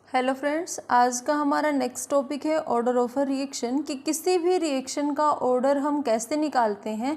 Hello friends, आज का हमारा नेक्स्ट टॉपिक है ऑर्डर ऑफ अ रिएक्शन कि किसी भी रिएक्शन का ऑर्डर हम कैसे निकालते हैं।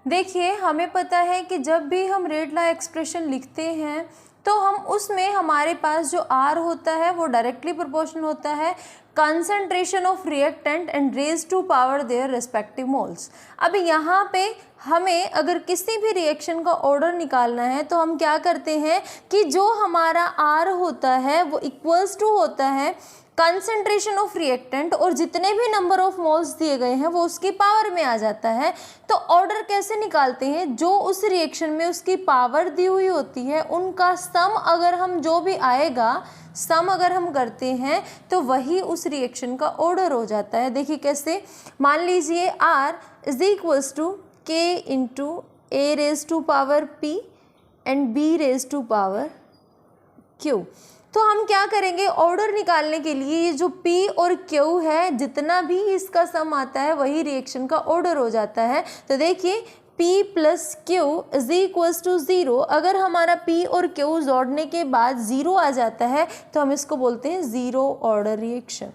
देखिए, हमें पता है कि जब भी हम रेट लॉ एक्सप्रेशन लिखते हैं तो हम उसमें हमारे पास जो आर होता है वो डायरेक्टली प्रोपोर्शनल होता है concentration of reactant and raise to power their respective moles. अब यहाँ पे हमें अगर किसी भी रिएक्शन का ऑर्डर निकालना है तो हम क्या करते हैं कि जो हमारा आर होता है वो इक्वल्स टू होता है कंसंट्रेशन ऑफ रिएक्टेंट और जितने भी नंबर ऑफ मोल्स दिए गए हैं वो उसकी पावर में आ जाता है। तो ऑर्डर कैसे निकालते हैं, जो उस रिएक्शन में उसकी पावर दी हुई होती है उनका सम अगर हम जो भी आएगा सम अगर हम करते हैं तो वही उस रिएक्शन का ऑर्डर हो जाता है। देखिए कैसे, मान लीजिए R is equals to K into A raise to power P and B raise to power Q. तो हम क्या करेंगे, ऑर्डर निकालने के लिए ये जो P और Q है जितना भी इसका सम आता है वही रिएक्शन का ऑर्डर हो जाता है। तो देखिए P plus Q is equals to 0। अगर हमारा P और Q जोड़ने के बाद 0 आ जाता है तो हम इसको बोलते हैं ज़ीरो ऑर्डर रिएक्शन।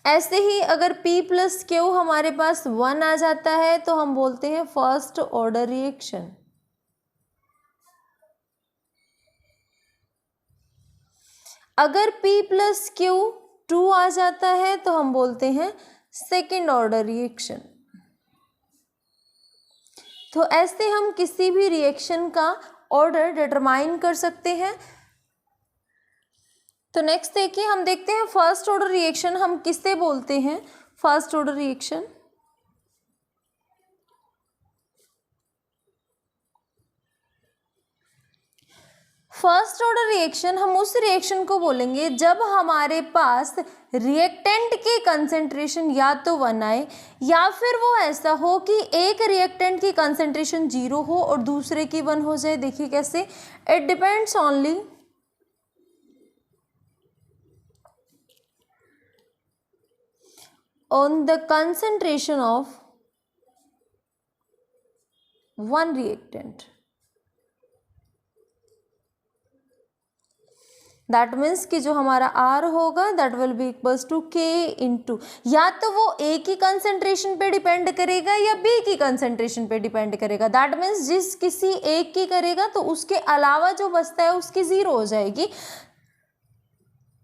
ऐसे ही अगर P प्लस Q हमारे पास 1 आ जाता है तो हम बोलते हैं फर्स्ट ऑर्डर रिएक्शन। अगर P प्लस Q 2 आ जाता है तो हम बोलते हैं सेकेंड ऑर्डर रिएक्शन। तो ऐसे हम किसी भी रिएक्शन का ऑर्डर डिटरमाइन कर सकते हैं। तो नेक्स्ट देखिए, हम देखते हैं फर्स्ट ऑर्डर रिएक्शन हम किससे बोलते हैं। First order reaction first order reaction हम उस रिएक्शन को बोलेंगे जब हमारे पास रिएक्टेंट की कंसंट्रेशन या तो 1 आए या फिर वो ऐसा हो कि एक रिएक्टेंट की कंसंट्रेशन 0 हो और दूसरे की 1 हो जाए। देखिए कैसे, it depends only on the concentration of one reactant. That means कि जो हमारा R होगा that will be equals to K into, या तो वो A की कंसंट्रेशन पे डिपेंड करेगा या B की कंसंट्रेशन पे डिपेंड करेगा। दैट मीन्स जिस किसी एक की करेगा तो उसके अलावा जो बचता है उसकी 0 हो जाएगी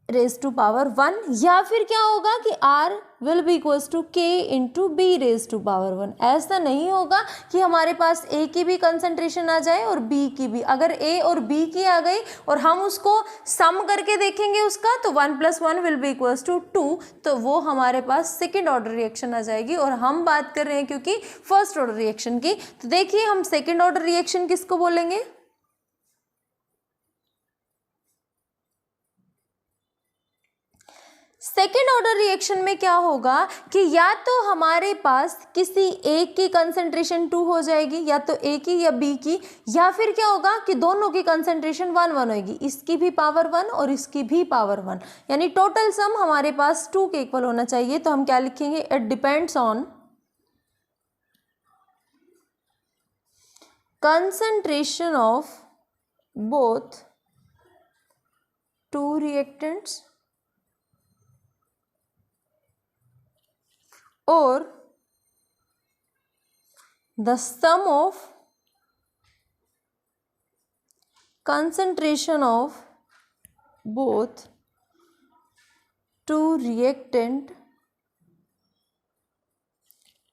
रेज टू पावर 1, या फिर क्या होगा कि R will be equals to K into B raise to power 1। ऐसा नहीं होगा कि हमारे पास A की भी कंसंट्रेशन आ जाए और B की भी। अगर A और B की आ गई और हम उसको सम करके देखेंगे उसका तो 1 + 1 विल बी इक्वल्स टू 2, तो वो हमारे पास सेकेंड ऑर्डर रिएक्शन आ जाएगी। और हम बात कर रहे हैं क्योंकि फर्स्ट ऑर्डर रिएक्शन की। तो देखिए हम सेकेंड ऑर्डर रिएक्शन किसको बोलेंगे। सेकेंड ऑर्डर रिएक्शन में क्या होगा कि या तो हमारे पास किसी एक की कंसंट्रेशन 2 हो जाएगी, या तो A की या B की, या फिर क्या होगा कि दोनों की कंसंट्रेशन 1 1 होगी, इसकी भी पावर 1 और इसकी भी पावर 1, यानी टोटल सम हमारे पास 2 के इक्वल होना चाहिए। तो हम क्या लिखेंगे, it depends on concentration of both to reactants or the sum of concentration of both two reactant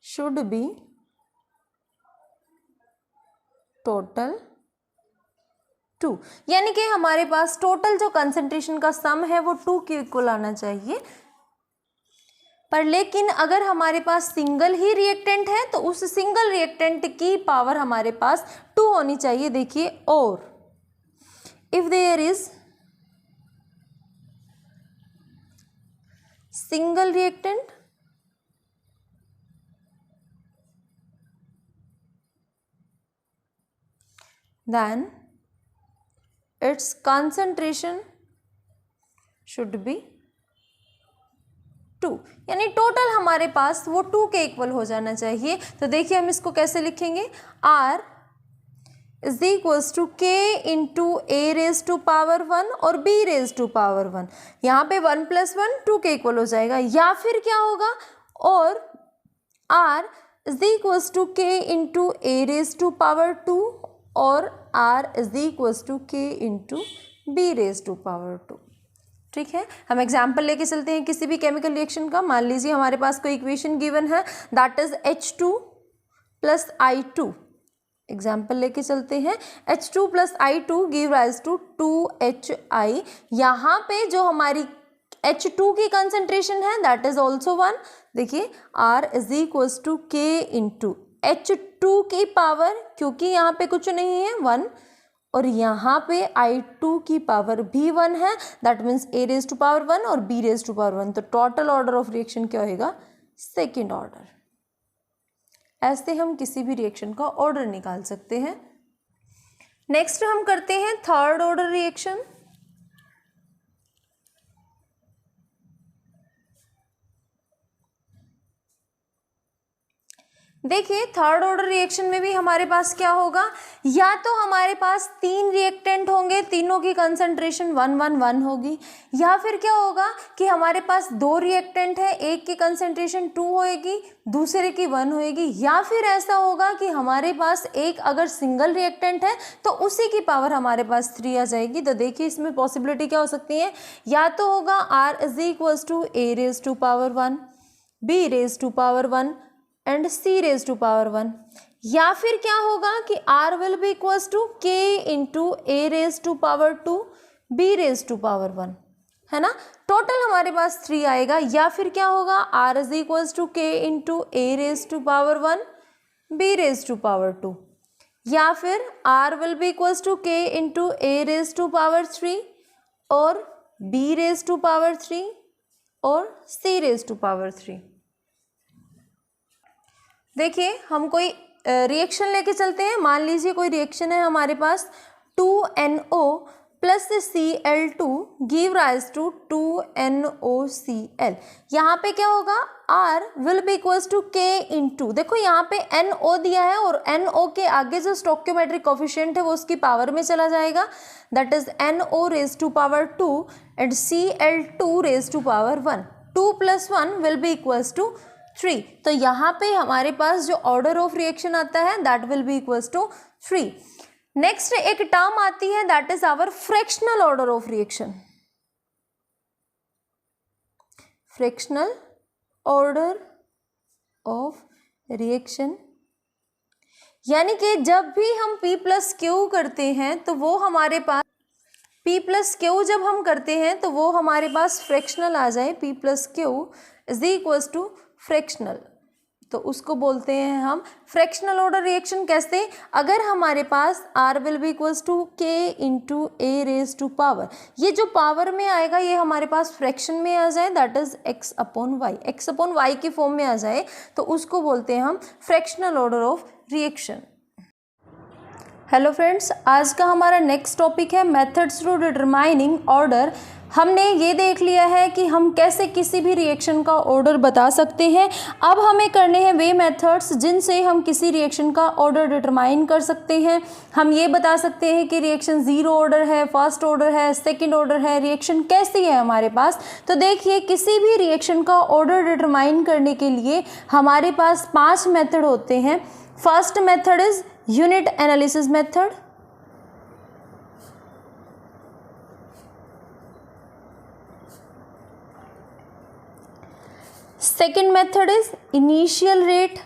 should be total 2। यानी कि हमारे पास टोटल जो कंसंट्रेशन का सम है वो 2 के इक्वल आना चाहिए। पर लेकिन अगर हमारे पास सिंगल ही रिएक्टेंट है तो उस सिंगल रिएक्टेंट की पावर हमारे पास 2 होनी चाहिए। देखिए, और if there is single reactant then its concentration should be 2, यानी टोटल हमारे पास वो 2 के इक्वल हो जाना चाहिए। तो देखिए हम इसको कैसे लिखेंगे, R is equals to K into A raise to power 1 और बी रेज टू पावर 1। यहाँ पे 1 + 1 2 के इक्वल हो जाएगा, या फिर क्या होगा, और r is equals to K into A raise to power 2 और r is equals to K into B raise to power 2। ठीक है, हम एग्जाम्पल लेके चलते हैं किसी भी केमिकल रिएक्शन का। मान लीजिए हमारे पास कोई इक्वेशन गिवन है, that is H2 + I2। Example लेके चलते हैं, H2 + I2 give rise to 2HI। यहाँ पे जो हमारी H2 की कंसंट्रेशन है दैट इज ऑल्सो 1। देखिए R is equals to K into H2 की पावर, क्योंकि यहाँ पे कुछ नहीं है 1, और यहाँ पे I2 की पावर भी 1 है, that means A raise to power 1 और B रेज टू पावर 1। तो टोटल ऑर्डर ऑफ रिएक्शन क्या होगा, सेकेंड ऑर्डर। ऐसे हम किसी भी रिएक्शन का ऑर्डर निकाल सकते हैं। नेक्स्ट हम करते हैं थर्ड ऑर्डर रिएक्शन। देखिए थर्ड ऑर्डर रिएक्शन में भी हमारे पास क्या होगा, या तो हमारे पास 3 रिएक्टेंट होंगे, तीनों की कंसंट्रेशन 1 1 1 होगी, या फिर क्या होगा कि हमारे पास 2 रिएक्टेंट है, एक की कंसंट्रेशन 2 होएगी, दूसरे की 1 होएगी, या फिर ऐसा होगा कि हमारे पास एक अगर सिंगल रिएक्टेंट है तो उसी की पावर हमारे पास 3 आ जाएगी। तो देखिए इसमें पॉसिबिलिटी क्या हो सकती है, या तो होगा R is equals to A raise to power 1, B raise to power 1 and C raise to power 1, या फिर क्या होगा कि R will be equals to K into A raise to power 2, B raise to power 1, है ना। Total हमारे पास 3 आएगा, या फिर क्या होगा R is equals to K into A raise to power 1, B raise to power 2, या फिर R will be equals to K into A raise to power 3 और B रेज टू पावर 3 और C रेज टू पावर 3। देखिए हम कोई reaction लेके चलते हैं। मान लीजिए कोई रिएक्शन है हमारे पास 2NO + Cl2 give rise to 2NOCl। यहाँ पे क्या होगा, R will be equals to K into, देखो यहाँ पे NO दिया है और NO के आगे जो स्टोइकियोमेट्रिक कोफिशिएंट है वो उसकी पावर में चला जाएगा, that is NO raise to power 2 and Cl2 raise to power 1। 2 + 1 will be equals to 3। तो यहाँ पे हमारे पास जो ऑर्डर ऑफ रिएक्शन आता है that will be equals to 3। Next एक टर्म आती है that is our fractional order of reaction. Fractional order of reaction यानी कि जब भी हम P + Q करते हैं तो वो हमारे पास P + Q जब हम करते हैं तो वो हमारे पास फ्रैक्शनल आ जाए, P + Q is equals to fractional, तो उसको बोलते हैं हम फ्रैक्शनल ऑर्डर रिएक्शन। कैसे, अगर हमारे पास R will be equals to K into A raise to power, ये जो पावर में आएगा ये हमारे पास फ्रैक्शन में आ जाए, दैट इज x/y, x/y की फॉर्म में आ जाए तो उसको बोलते हैं हम fractional order of reaction. Hello friends, आज का हमारा नेक्स्ट टॉपिक है मेथड्स टू डिटरमाइनिंग ऑर्डर। हमने ये देख लिया है कि हम कैसे किसी भी रिएक्शन का ऑर्डर बता सकते हैं। अब हमें करने हैं वे मेथड्स जिनसे हम किसी रिएक्शन का ऑर्डर डिटरमाइन कर सकते हैं। हम ये बता सकते हैं कि रिएक्शन 0 ऑर्डर है, फर्स्ट ऑर्डर है, सेकंड ऑर्डर है, रिएक्शन कैसी है हमारे पास। तो देखिए किसी भी रिएक्शन का ऑर्डर डिटरमाइन करने के लिए हमारे पास 5 मेथड होते हैं। First method is unit analysis method, second method is initial rate,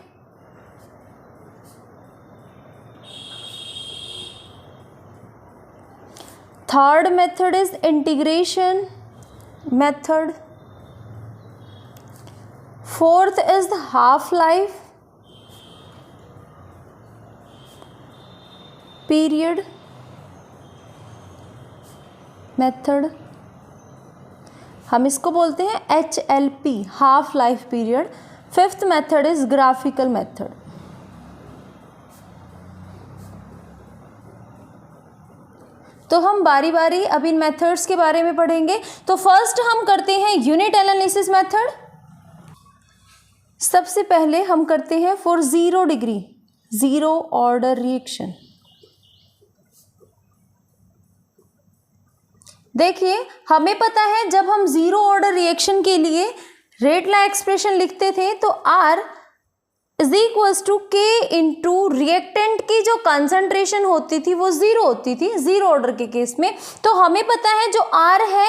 third method is integration method, fourth is the half life period method, हम इसको बोलते हैं HLP, half life period. Fifth method is graphical method. तो हम बारी बारी अब इन methods के बारे में पढ़ेंगे। तो फर्स्ट हम करते हैं यूनिट एनालिसिस मेथड। सबसे पहले हम करते हैं फॉर 0 डिग्री, 0 ऑर्डर रिएक्शन। देखिए हमें पता है जब हम जीरो ऑर्डर रिएक्शन के लिए रेट लॉ एक्सप्रेशन लिखते थे तो R is equals to K इंटू रिएक्टेंट की जो कंसंट्रेशन होती थी वो जीरो होती थी जीरो ऑर्डर के केस में। तो हमें पता है जो R है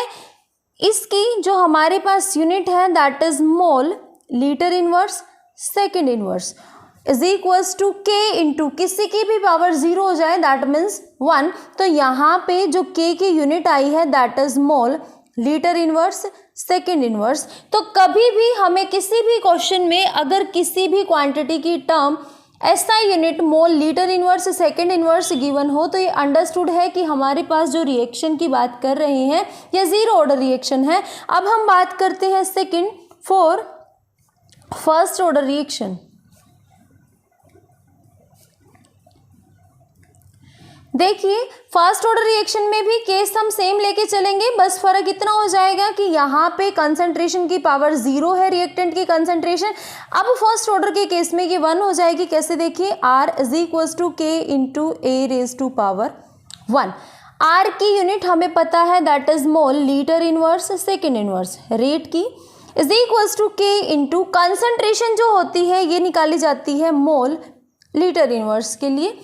इसकी जो हमारे पास यूनिट है that is mole litre inverse second inverse is equals to K into किसी की भी पावर जीरो हो जाए दैट मीन्स 1। तो यहाँ पे जो K की यूनिट आई है that is mole litre inverse second inverse. तो कभी भी हमें किसी भी क्वेश्चन में अगर किसी भी क्वांटिटी की टर्म ऐसा unit mole litre inverse second inverse given हो तो ये अंडरस्टूड है कि हमारे पास जो रिएक्शन की बात कर रहे हैं ये जीरो ऑर्डर रिएक्शन है। अब हम बात करते हैं second for first order reaction. देखिए फर्स्ट ऑर्डर रिएक्शन में भी केस हम सेम लेके चलेंगे, बस फर्क इतना हो जाएगा कि यहाँ पे कंसंट्रेशन की पावर जीरो है रिएक्टेंट की कंसंट्रेशन। अब फर्स्ट ऑर्डर के केस में ये 1 हो जाएगी। कैसे देखिए R is equals to K into A raise to power 1। R की यूनिट हमें पता है that is mole litre inverse second inverse rate की is equals to K into concentration जो होती है ये निकाली जाती है मोल लीटर इनवर्स के लिए।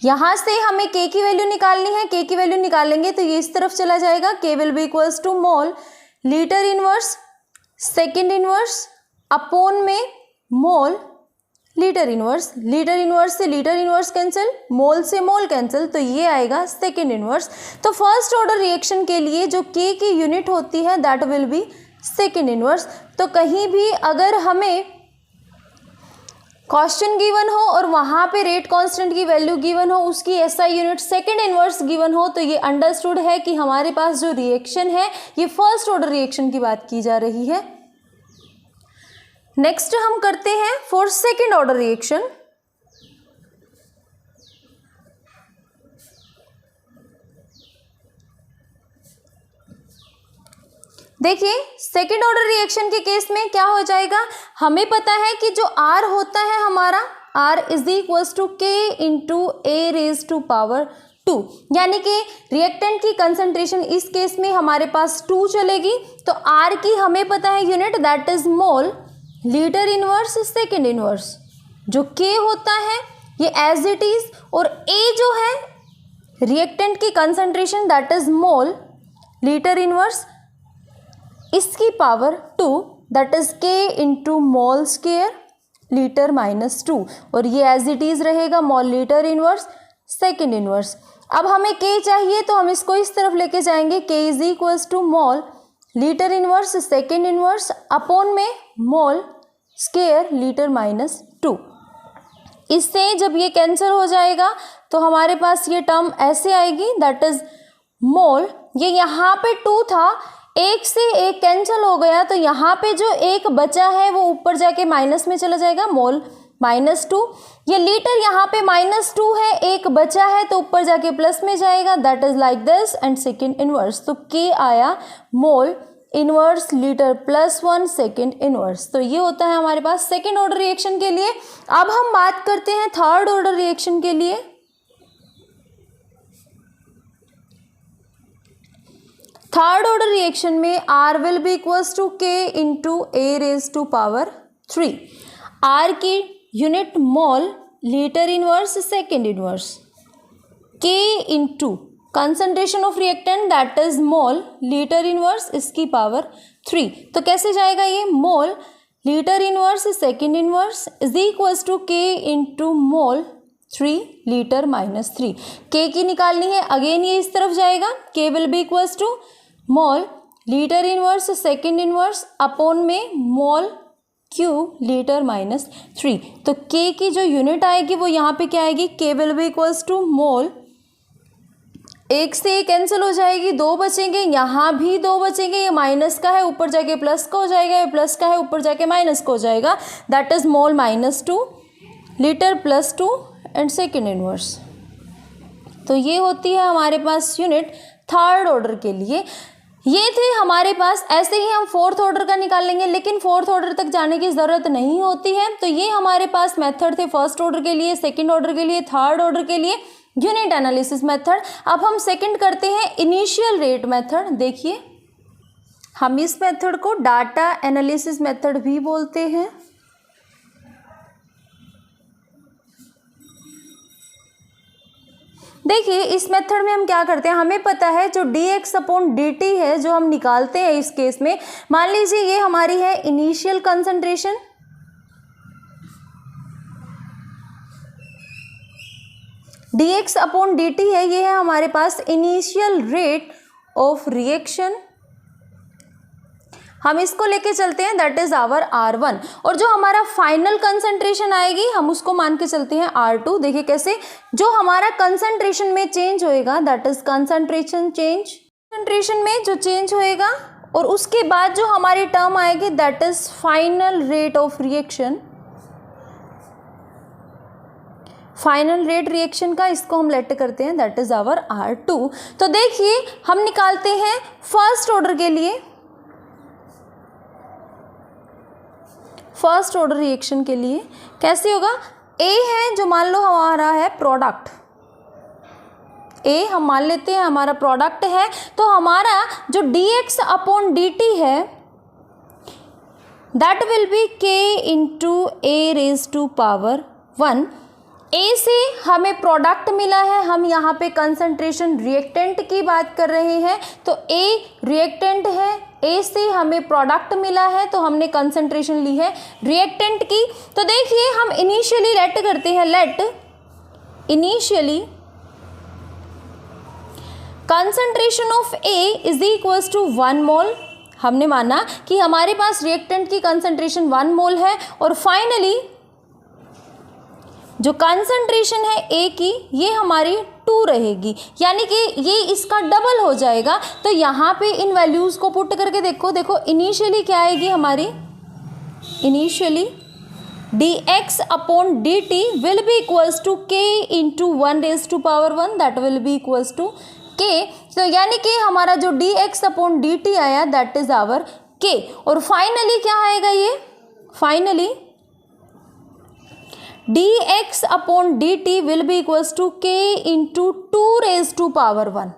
यहाँ से हमें K की वैल्यू निकालनी है, K की वैल्यू निकालेंगे तो ये इस तरफ चला जाएगा। K will be equals to mole litre inverse second inverse upon में मोल लीटर इनवर्स से लीटर इनवर्स कैंसिल, मोल से मोल कैंसिल, तो ये आएगा सेकेंड इनवर्स। तो फर्स्ट ऑर्डर रिएक्शन के लिए जो K की यूनिट होती है that will be second inverse. तो कहीं भी अगर हमें क्वेश्चन गिवन हो और वहाँ पे रेट कांस्टेंट की वैल्यू गिवन हो उसकी SI unit second inverse given हो तो ये अंडरस्टूड है कि हमारे पास जो रिएक्शन है ये फर्स्ट ऑर्डर रिएक्शन की बात की जा रही है। नेक्स्ट हम करते हैं फॉर सेकेंड ऑर्डर रिएक्शन। देखिए सेकेंड ऑर्डर रिएक्शन के केस में क्या हो जाएगा, हमें पता है कि जो R होता है हमारा R is equals to K into A raise to power 2, यानी कि रिएक्टेंट की कंसंट्रेशन इस केस में हमारे पास 2 चलेगी। तो R की हमें पता है unit that is mole litre inverse second inverse, जो K होता है ये एज इट इज, और A जो है रिएक्टेंट की concentration that is mole litre inverse इसकी power 2 that is K into mole square litre minus 2, और ये एज इट इज रहेगा mole litre inverse second inverse. अब हमें K चाहिए तो हम इसको इस तरफ लेके जाएंगे, K is equals to mole litre inverse second inverse upon में मोल स्क्वायर लीटर माइनस 2। इससे जब ये कैंसिल हो जाएगा तो हमारे पास ये टर्म ऐसे आएगी दैट इज मोल, ये यहाँ पे 2 था, एक से एक कैंसिल हो गया तो यहाँ पे जो एक बचा है वो ऊपर जाके माइनस में चला जाएगा, मोल माइनस 2। ये लीटर यहाँ पे -2 है, एक बचा है तो ऊपर जाके प्लस में जाएगा, that is like this and second inverse. तो K आया mole inverse litre +1 second inverse. तो ये होता है हमारे पास सेकेंड ऑर्डर रिएक्शन के लिए। अब हम बात करते हैं थर्ड ऑर्डर रिएक्शन के लिए। थर्ड ऑर्डर रिएक्शन में R will be equals to K into A raise to power 3। R की unit mole litre inverse second inverse, K into concentration of reactant that is mole litre inverse इसकी power 3। तो कैसे जाएगा ये, mole litre inverse second inverse is equals to K into mole 3 litre minus 3। K की निकालनी है, again ये इस तरफ जाएगा, K will be equals to mole litre inverse second inverse upon में मोल क्यूब लीटर माइनस 3। तो K की जो यूनिट आएगी वो यहाँ पे क्या आएगी, K will be equals to mole, एक से एक कैंसिल हो जाएगी, 2 बचेंगे, यहाँ भी 2 बचेंगे, ये माइनस का है ऊपर जाके प्लस का हो जाएगा, ये प्लस का है ऊपर जाके माइनस का हो जाएगा, that is mole -2 litre +2 and second inverse. तो ये होती है हमारे पास यूनिट थर्ड ऑर्डर के लिए। ये थे हमारे पास, ऐसे ही हम फोर्थ ऑर्डर का निकाल लेंगे लेकिन फोर्थ ऑर्डर तक जाने की ज़रूरत नहीं होती है। तो ये हमारे पास मेथड थे फर्स्ट ऑर्डर के लिए, सेकंड ऑर्डर के लिए, थर्ड ऑर्डर के लिए। Unit analysis method. अब हम सेकंड करते हैं इनिशियल रेट मेथड। देखिए, हम इस मेथड को डाटा एनालिसिस मेथड भी बोलते हैं। देखिए, इस मेथड में हम क्या करते हैं, हमें पता है जो dx/dt है जो हम निकालते हैं इस केस में, मान लीजिए ये हमारी है इनिशियल कंसंट्रेशन, dx/dt है, ये है हमारे पास इनिशियल रेट ऑफ रिएक्शन। हम इसको लेके चलते हैं, दैट इज आवर R1, और जो हमारा फाइनल कंसंट्रेशन आएगी हम उसको मान के चलते हैं R2। देखिए कैसे, जो हमारा कंसंट्रेशन में चेंज होएगा that is concentration change, concentration में जो चेंज होएगा, और उसके बाद जो हमारी टर्म आएगी that is final rate of reaction. Final rate reaction का इसको हम लेट करते हैं, दैट इज आवर R2। तो देखिए हम निकालते हैं फर्स्ट ऑर्डर के लिए, फर्स्ट ऑर्डर रिएक्शन के लिए कैसे होगा, A है जो मान लो हमारा है प्रोडक्ट, A हम मान लेते हैं हमारा प्रोडक्ट है, तो हमारा जो dx/dt है that will be k into A⁻1। A से हमें प्रोडक्ट मिला है, हम यहाँ पे कंसंट्रेशन रिएक्टेंट की बात कर रहे हैं, तो A रिएक्टेंट है, A से हमें प्रोडक्ट मिला है तो हमने कंसंट्रेशन ली है रिएक्टेंट की। तो देखिए हम इनिशियली लेट करते हैं, let initially concentration of A is equals to 1 mole. हमने माना कि हमारे पास रिएक्टेंट की कंसंट्रेशन 1 मोल है, और फाइनली जो कंसंट्रेशन है A की ये हमारी 2 रहेगी, यानी कि ये इसका डबल हो जाएगा। तो यहाँ पे इन वैल्यूज़ को पुट करके देखो, देखो इनिशियली क्या आएगी हमारी, initially dx/dt will be equals to k into 1⁻1, that will be equals to k। तो यानी कि हमारा जो dx/dt आया दैट इज आवर k, और फाइनली क्या आएगा ये, finally dx/dt will be equals to k into 2⁻1,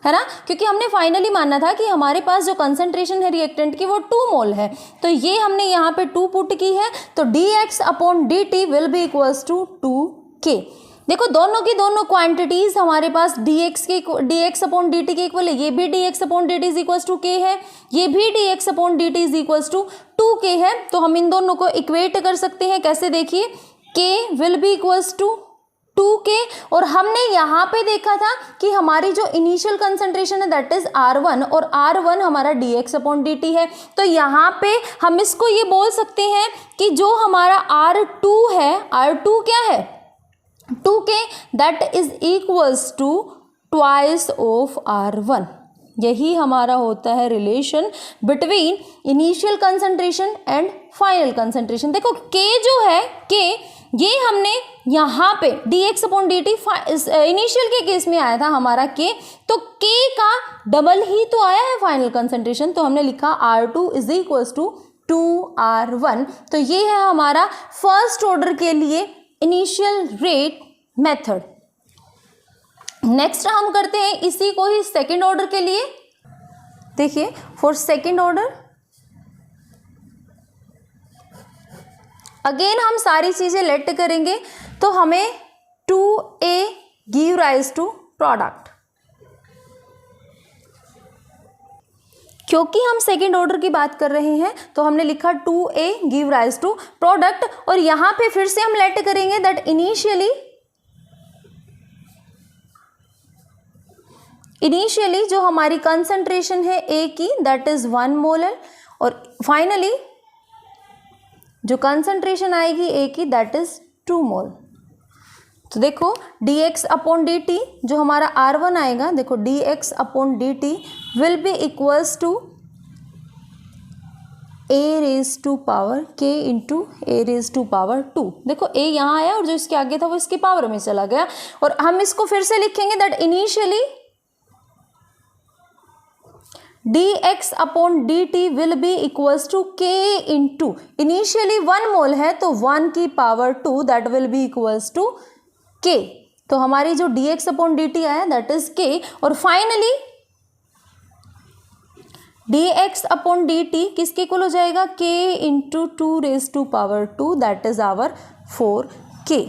है ना, क्योंकि हमने फाइनली माना था कि हमारे पास जो कंसंट्रेशन है रिएक्टेंट की वो 2 मोल है, तो ये हमने यहाँ पे 2 पुट की है, तो dx/dt will be equals to 2k। देखो दोनों की दोनों क्वांटिटीज हमारे पास dx/dt के इक्वल है, ये भी dx/dt is equals to k है, ये भी dx/dt is equals to 2k है। तो हम इन दोनों को इक्वेट कर सकते हैं, कैसे देखिए, k will be equals to 2k, और हमने यहाँ पे देखा था कि हमारी जो इनिशियल कंसंट्रेशन है दैट इज R1, और R1 हमारा dx/dt है। तो यहाँ पे हम इसको ये बोल सकते हैं कि जो हमारा R2 है, R2 क्या है, 2k, that is equals to twice of R1। यही हमारा होता है relation between initial concentration and final concentration. देखो k जो है, k ये हमने यहाँ पे dx/dt इनिशियल के केस में आया था हमारा k, तो k का डबल ही तो आया है फाइनल कंसंट्रेशन, तो हमने लिखा R2 is equals to 2R1। तो ये है हमारा फर्स्ट ऑर्डर के लिए इनिशियल रेट मेथड। नेक्स्ट हम करते हैं इसी को ही सेकेंड ऑर्डर के लिए। देखिए फॉर सेकेंड ऑर्डर अगेन हम सारी चीजें लेट करेंगे, तो हमें 2A give rise to product. क्योंकि हम सेकेंड ऑर्डर की बात कर रहे हैं तो हमने लिखा 2A give rise to product, और यहां पे फिर से हम लेट करेंगे दैट इनिशियली जो हमारी कंसंट्रेशन है A की दैट इज 1 मोलर, और फाइनली जो कंसंट्रेशन आएगी A की दैट इज 2 मोल। तो देखो dx/dt जो हमारा R1 आएगा, देखो dx/dt will be equals to A⁻k into A⁻2। देखो A यहाँ आया और जो इसके आगे था वो इसकी पावर में चला गया, और हम इसको फिर से लिखेंगे that initially dx/dt will be equals to k into, initially 1 mole है तो 1 की power 2 that will be equals to k। तो हमारी जो dx अपॉन dt आया दैट इज k, और फाइनली dx अपॉन dt किसके इक्वल हो जाएगा, k into 2⁻², that is our 4k।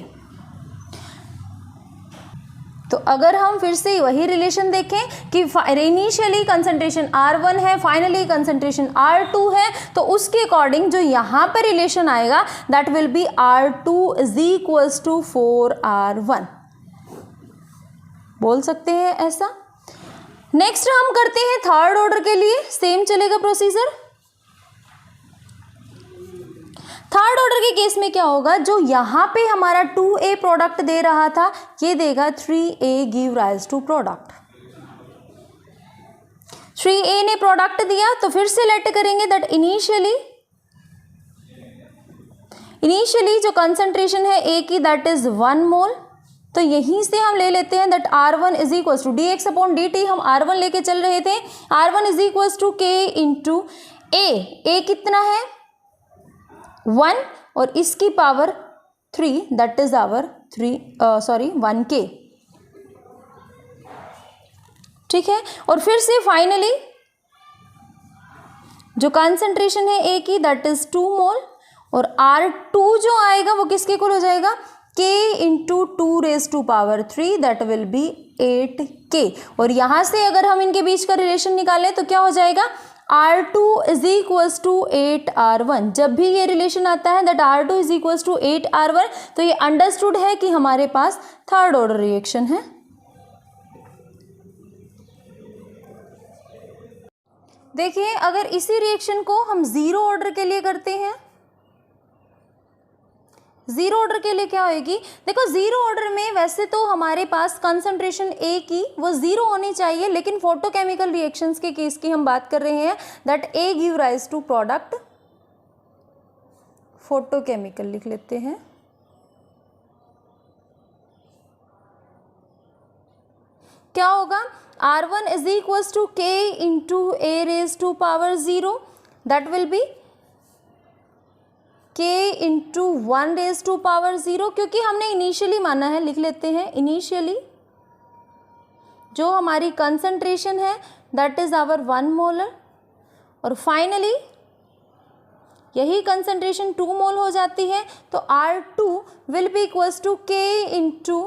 तो अगर हम फिर से वही रिलेशन देखें कि इनिशियली कंसंट्रेशन R1 है, फाइनली कंसंट्रेशन R2 है, तो उसके अकॉर्डिंग जो यहाँ पे रिलेशन आएगा that will be R2 is equals to 4R1, बोल सकते हैं ऐसा। नेक्स्ट हम करते हैं थर्ड ऑर्डर के लिए, सेम चलेगा प्रोसीजर। थर्ड ऑर्डर के केस में क्या होगा, जो यहाँ पे हमारा 2a प्रोडक्ट दे रहा था ये देगा 3a give rise to product. 3a ने प्रोडक्ट दिया तो फिर से लेट करेंगे दैट इनिशियली जो कंसंट्रेशन है a की दैट इज 1 मोल, तो यहीं से हम ले लेते हैं that R1 is equals to dx upon dt, हम R1 लेके चल रहे थे, R1 is equals to k into a कितना है 1 और इसकी power 3 that is our 1k, ठीक है। और फिर से फाइनली जो कंसंट्रेशन है A की दैट इज 2 मोल, और R2 जो आएगा वो किसके इक्वल हो जाएगा, k into 2⁻³ that will B 8k। और यहाँ से अगर हम इनके बीच का रिलेशन निकालें तो क्या हो जाएगा, R2 is equals to 8R1। जब भी ये रिलेशन आता है that R2 is equals to 8R1, तो ये अंडरस्टूड है कि हमारे पास थर्ड ऑर्डर रिएक्शन है। देखिए अगर इसी रिएक्शन को हम जीरो ऑर्डर के लिए करते हैं, जीरो ऑर्डर के लिए क्या होएगी, देखो जीरो ऑर्डर में वैसे तो हमारे पास कंसंट्रेशन A की वो जीरो होनी चाहिए, लेकिन फोटोकेमिकल रिएक्शंस के केस की हम बात कर रहे हैं that A give rise to product photochemical लिख लेते हैं। क्या होगा, R1 is equals to k into a⁻0 that will be k into 1⁻0, क्योंकि हमने इनिशियली माना है, लिख लेते हैं इनिशियली जो हमारी कंसंट्रेशन है दैट इज आवर 1 मोलर, और फाइनली यही कंसंट्रेशन 2 मोल हो जाती है, तो R2 will be equals to k into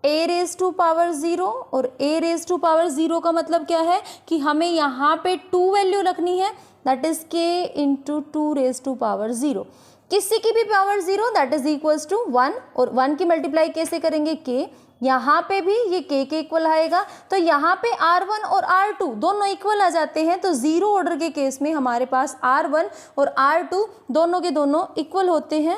a⁻0, और a⁻0 का मतलब क्या है कि हमें यहाँ पे 2 वैल्यू रखनी है दैट इज k इंटू 2⁻0, किसी की भी power 0 that is equals to 1, और 1 की मल्टीप्लाई कैसे करेंगे k, यहाँ पे भी ये k के इक्वल आएगा, तो यहाँ पे R1 और R2 दोनों इक्वल आ जाते हैं, तो जीरो ऑर्डर के केस में हमारे पास R1 और R2 दोनों के दोनों इक्वल होते हैं।